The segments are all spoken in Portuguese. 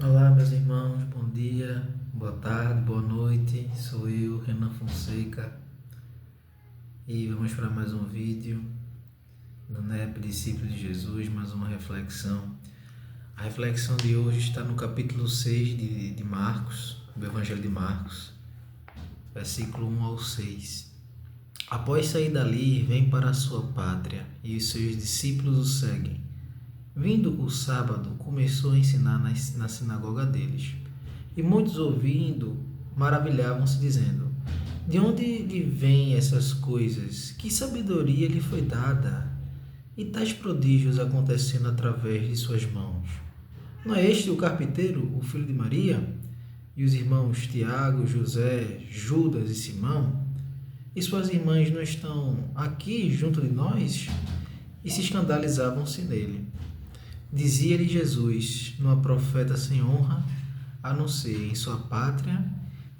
Olá, meus irmãos, bom dia, boa tarde, boa noite. Sou eu, Renan Fonseca, e vamos para mais um vídeo do NEP Discípulo de Jesus, mais uma reflexão. A reflexão de hoje está no capítulo 6 de Marcos, do Evangelho de Marcos, versículo 1 ao 6. Após sair dali, vem para a sua pátria, e os seus discípulos o seguem. Vindo o sábado, começou a ensinar na sinagoga deles. E muitos ouvindo, maravilhavam-se, dizendo: De onde lhe vêm essas coisas? Que sabedoria lhe foi dada? E tais prodígios acontecendo através de suas mãos? Não é este o carpinteiro, o filho de Maria? E os irmãos Tiago, José, Judas e Simão? E suas irmãs não estão aqui junto de nós? E se escandalizavam-se nele. Dizia-lhe Jesus: Não há profeta sem honra, a não ser em sua pátria,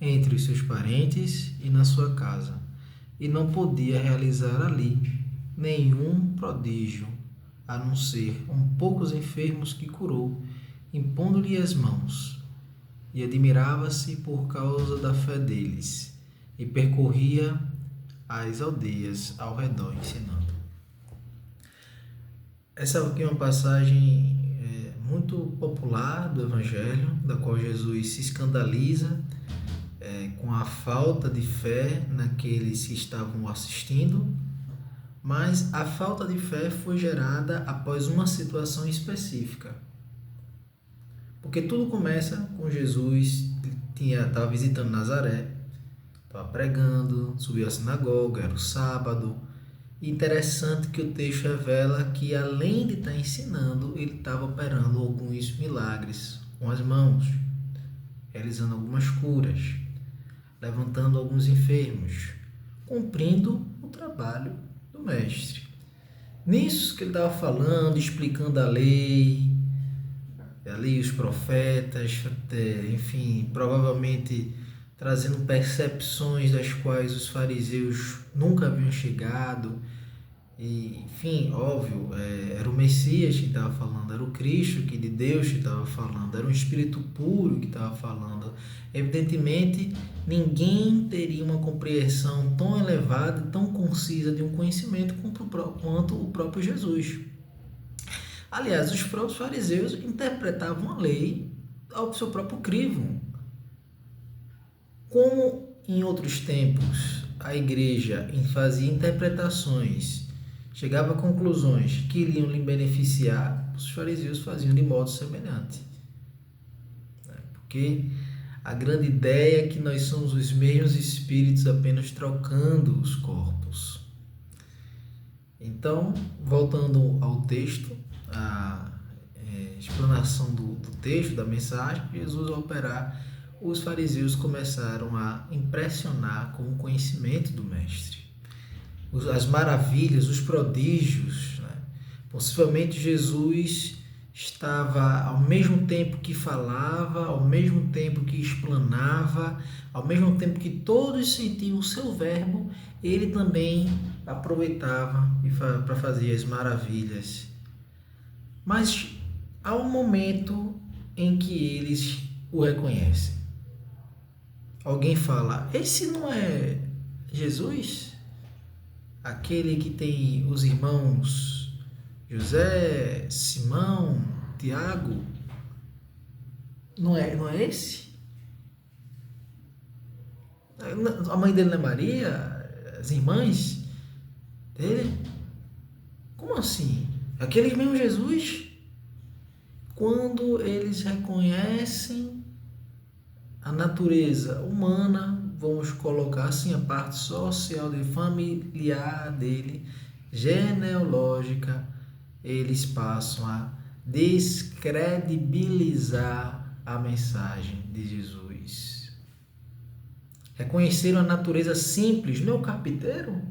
entre os seus parentes e na sua casa. E não podia realizar ali nenhum prodígio, a não ser poucos enfermos que curou, impondo-lhe as mãos. E admirava-se por causa da fé deles, e percorria as aldeias ao redor ensinando. Essa aqui é uma passagem muito popular do Evangelho, da qual Jesus se escandaliza com a falta de fé naqueles que estavam assistindo, mas a falta de fé foi gerada após uma situação específica. Porque tudo começa com Jesus, estava visitando Nazaré, estava pregando, subiu à sinagoga, era o sábado. Interessante que o texto revela que, além de estar ensinando, ele estava operando alguns milagres com as mãos, realizando algumas curas, levantando alguns enfermos, cumprindo o trabalho do mestre. Nisso que ele estava falando, explicando a lei, os profetas, enfim, provavelmente trazendo percepções das quais os fariseus nunca haviam chegado. E, enfim, óbvio, era o Messias que estava falando, era o Cristo de Deus que estava falando, era um Espírito puro que estava falando. Evidentemente, ninguém teria uma compreensão tão elevada e tão concisa de um conhecimento quanto o próprio Jesus. Aliás, os próprios fariseus interpretavam a lei ao seu próprio crivo. Como em outros tempos a igreja fazia interpretações, chegava a conclusões que iriam lhe beneficiar, os fariseus faziam de modo semelhante. Porque a grande ideia é que nós somos os mesmos espíritos, apenas trocando os corpos. Então, voltando ao texto, a explanação do texto, da mensagem, Jesus ao operar, os fariseus começaram a impressionar com o conhecimento do mestre. As maravilhas, os prodígios, né? Possivelmente Jesus estava, ao mesmo tempo que falava, ao mesmo tempo que explanava, ao mesmo tempo que todos sentiam o seu verbo, ele também aproveitava para fazer as maravilhas. Mas há um momento em que eles o reconhecem. Alguém fala: esse não é Jesus? Aquele que tem os irmãos José, Simão, Tiago? Não é esse? A mãe dele não é Maria? As irmãs dele? Como assim? Aquele mesmo Jesus? Quando eles reconhecem a natureza humana, vamos colocar assim, a parte social dele, familiar dele, genealógica, eles passam a descredibilizar a mensagem de Jesus. Reconheceram a natureza simples, não é o carpinteiro?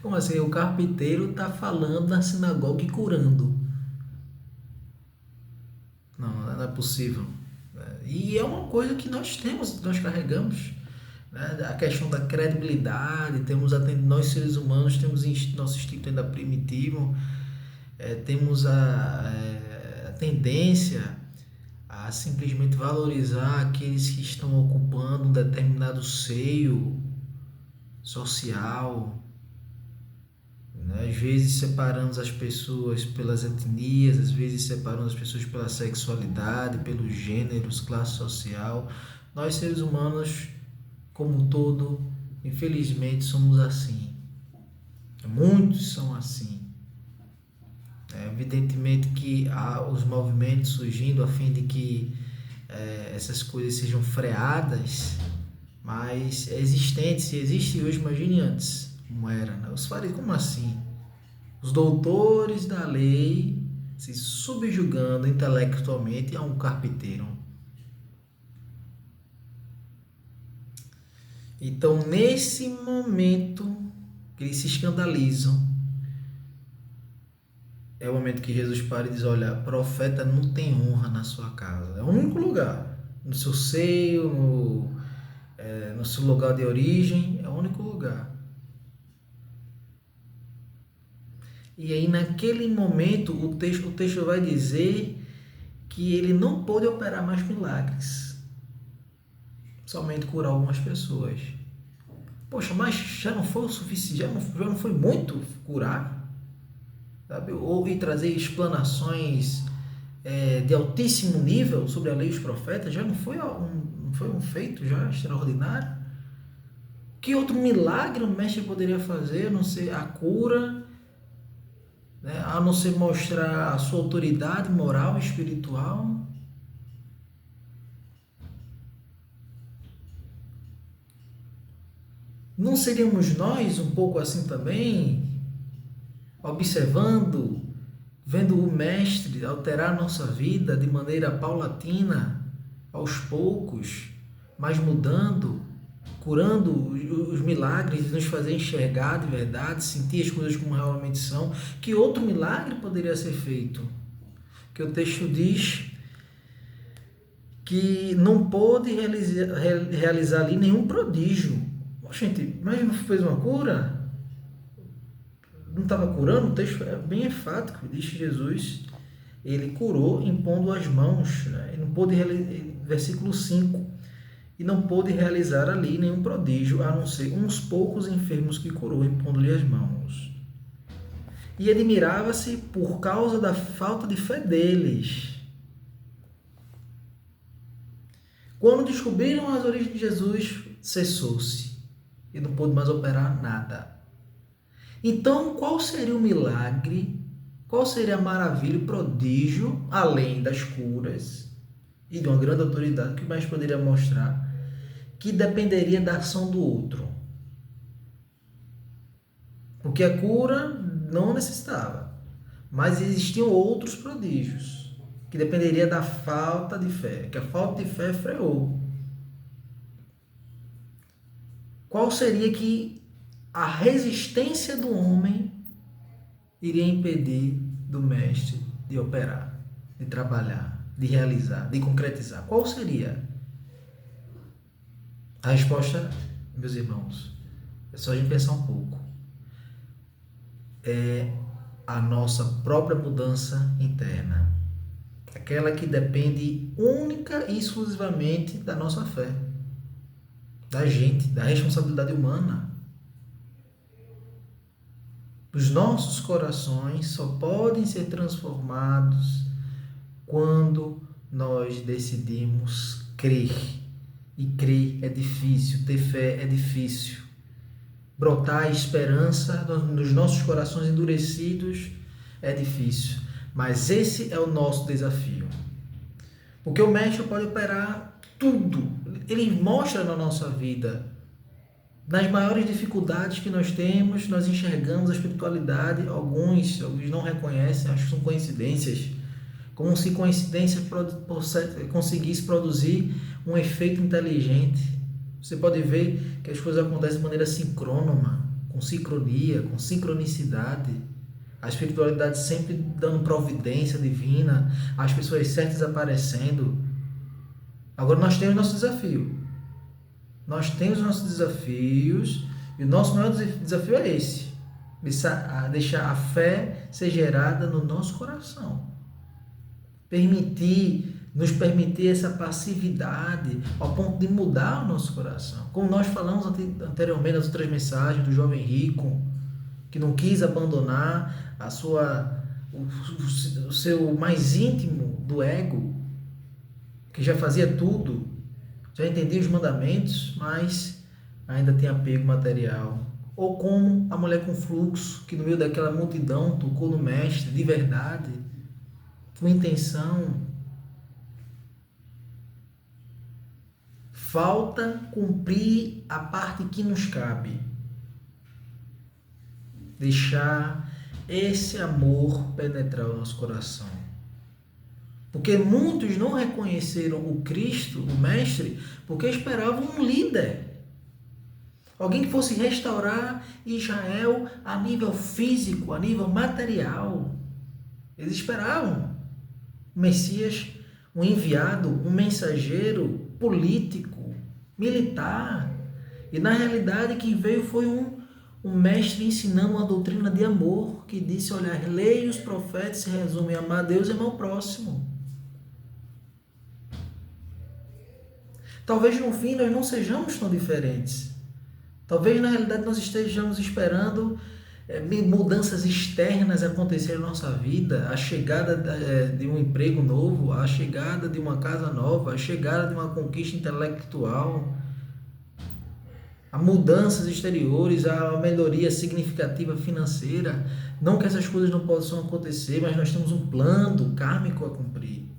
Como assim? O carpinteiro está falando na sinagoga e curando. Não é possível. E é uma coisa que nós carregamos, né? A questão da credibilidade, nós seres humanos temos nosso instinto ainda primitivo, temos a tendência a simplesmente valorizar aqueles que estão ocupando um determinado seio social, né? Às vezes separamos as pessoas pelas etnias, às vezes separamos as pessoas pela sexualidade, pelos gêneros, classe social. Nós, seres humanos, como um todo, infelizmente, somos assim. Muitos são assim. Evidentemente que há os movimentos surgindo a fim de que essas coisas sejam freadas, mas é existente, se existe hoje, imagine antes, como era, né? Os fariseus, como assim? Os doutores da lei se subjugando intelectualmente a um carpinteiro. Então, nesse momento que eles se escandalizam, é o momento que Jesus para e diz: olha, profeta não tem honra na sua casa. É o único lugar. No seu seio, no seu lugar de origem, é o único lugar. E aí, naquele momento, o texto vai dizer que ele não pôde operar mais milagres. Somente curar algumas pessoas. Poxa, mas já não foi o suficiente, já não foi muito curar? Sabe? Ou e trazer explanações de altíssimo nível sobre a lei dos profetas, já não foi um feito já extraordinário? Que outro milagre o mestre poderia fazer, a não ser a cura, né? A não ser mostrar a sua autoridade moral e espiritual? Não seríamos nós um pouco assim também, observando, vendo o Mestre alterar nossa vida de maneira paulatina, aos poucos, mas mudando, curando os milagres, nos fazer enxergar de verdade, sentir as coisas como realmente são? Que outro milagre poderia ser feito? Que o texto diz que não pôde realizar ali nenhum prodígio. Gente, mas não fez uma cura? Não estava curando? O texto é bem enfático, diz que Jesus, ele curou impondo as mãos, né? Ele não pôde, versículo 5, e não pôde realizar ali nenhum prodígio, a não ser uns poucos enfermos que curou, impondo-lhe as mãos. E admirava-se por causa da falta de fé deles. Quando descobriram as origens de Jesus, cessou-se e não pôde mais operar nada. Então, qual seria o milagre, qual seria a maravilha, o prodígio, além das curas e de uma grande autoridade, que mais poderia mostrar, que dependeria da ação do outro? Porque a cura não necessitava, mas existiam outros prodígios, que dependeria da falta de fé, que a falta de fé freou. Qual seria que a resistência do homem iria impedir do mestre de operar, de trabalhar, de realizar, de concretizar? Qual seria? A resposta, meus irmãos, é só a gente pensar um pouco. É a nossa própria mudança interna. Aquela que depende única e exclusivamente da nossa fé, da gente, da responsabilidade humana. Os nossos corações só podem ser transformados quando nós decidimos crer. E crer é difícil, ter fé é difícil. Brotar esperança nos nossos corações endurecidos é difícil. Mas esse é o nosso desafio. Porque o Mestre pode operar tudo. Ele mostra na nossa vida, nas maiores dificuldades que nós temos, nós enxergamos a espiritualidade. Alguns não reconhecem, acho que são coincidências. Como se coincidência conseguisse produzir um efeito inteligente. Você pode ver que as coisas acontecem de maneira sincrônoma, com sincronia, com sincronicidade. A espiritualidade sempre dando providência divina, as pessoas certas aparecendo. Agora nós temos nosso desafio. Nós temos nossos desafios e o nosso maior desafio é esse. Deixar a fé ser gerada no nosso coração. Permitir nos permitir essa passividade ao ponto de mudar o nosso coração. Como nós falamos anteriormente nas outras mensagens do jovem rico, que não quis abandonar o seu mais íntimo do ego, que já fazia tudo, já entendia os mandamentos, mas ainda tem apego material. Ou como a mulher com fluxo, que no meio daquela multidão tocou no mestre de verdade, com intenção. Falta cumprir a parte que nos cabe. Deixar esse amor penetrar o nosso coração. Porque muitos não reconheceram o Cristo, o Mestre, porque esperavam um líder. Alguém que fosse restaurar Israel a nível físico, a nível material. Eles esperavam um Messias, um enviado, um mensageiro político, militar. E na realidade quem veio foi um mestre ensinando uma doutrina de amor, que disse, olha, a lei e os profetas se resumem a amar a Deus e amar o próximo. Talvez no fim nós não sejamos tão diferentes. Talvez na realidade nós estejamos esperando mudanças externas acontecerem na nossa vida, a chegada de um emprego novo, a chegada de uma casa nova, a chegada de uma conquista intelectual, a mudanças exteriores, a melhoria significativa financeira. Não que essas coisas não possam acontecer, mas nós temos um plano kármico a cumprir.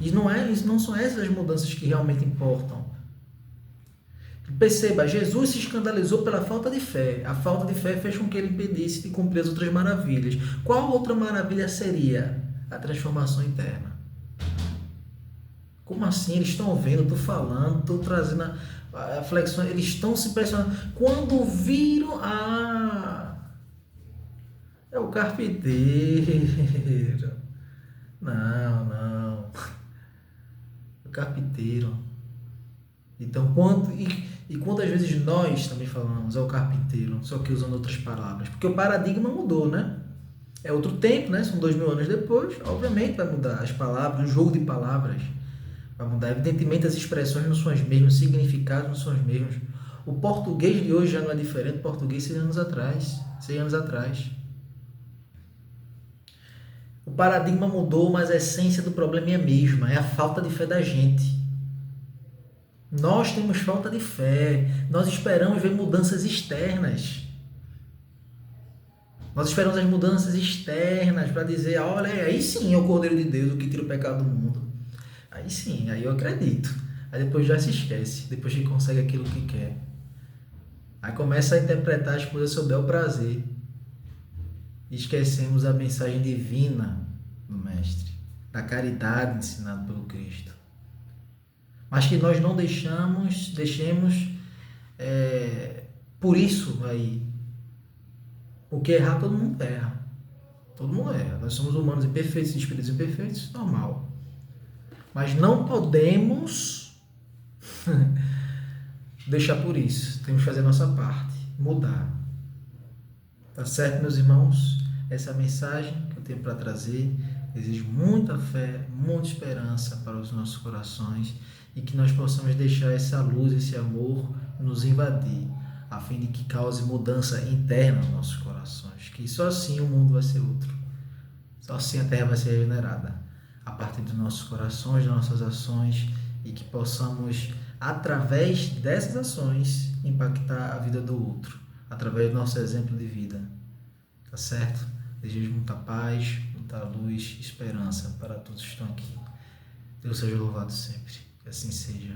E não são essas as mudanças que realmente importam. Perceba, Jesus se escandalizou pela falta de fé. A falta de fé fez com que ele impedisse de cumprir as outras maravilhas. Qual outra maravilha seria? A transformação interna. Como assim? Eles estão vendo, estou falando, estou trazendo a flexão, eles estão se pressionando. Quando viram, é o carpinteiro. Não. O carpinteiro. Então, quantas vezes nós também falamos é o carpinteiro, só que usando outras palavras? Porque o paradigma mudou, né? É outro tempo, né? São 2000 anos depois, obviamente vai mudar as palavras, o jogo de palavras vai mudar. Evidentemente as expressões não são as mesmas, os significados não são os mesmos. O português de hoje já não é diferente do português 100 anos atrás. O paradigma mudou, mas a essência do problema é a mesma, é a falta de fé da gente. Nós temos falta de fé, nós esperamos ver mudanças externas. Nós esperamos as mudanças externas para dizer, olha, aí sim é o Cordeiro de Deus, o que tira o pecado do mundo. Aí sim, aí eu acredito. Aí depois já se esquece, depois que consegue aquilo que quer. Aí começa a interpretar as coisas sob o prazer. E esquecemos a mensagem divina do Mestre, da caridade ensinada pelo Cristo. Mas que nós não deixemos por isso aí. Porque errar todo mundo erra. Todo mundo erra. Nós somos humanos imperfeitos, espíritos imperfeitos, normal. Mas não podemos deixar por isso. Temos que fazer a nossa parte, mudar. Tá certo, meus irmãos? Essa é a mensagem que eu tenho para trazer. Exige muita fé, muita esperança para os nossos corações e que nós possamos deixar essa luz, esse amor nos invadir, a fim de que cause mudança interna nos nossos corações. Que só assim o mundo vai ser outro. Só assim a terra vai ser regenerada. A partir dos nossos corações, das nossas ações, e que possamos, através dessas ações, impactar a vida do outro, através do nosso exemplo de vida. Tá certo? Desejo muita paz, muita luz, esperança para todos que estão aqui. Deus seja louvado sempre. Que assim seja.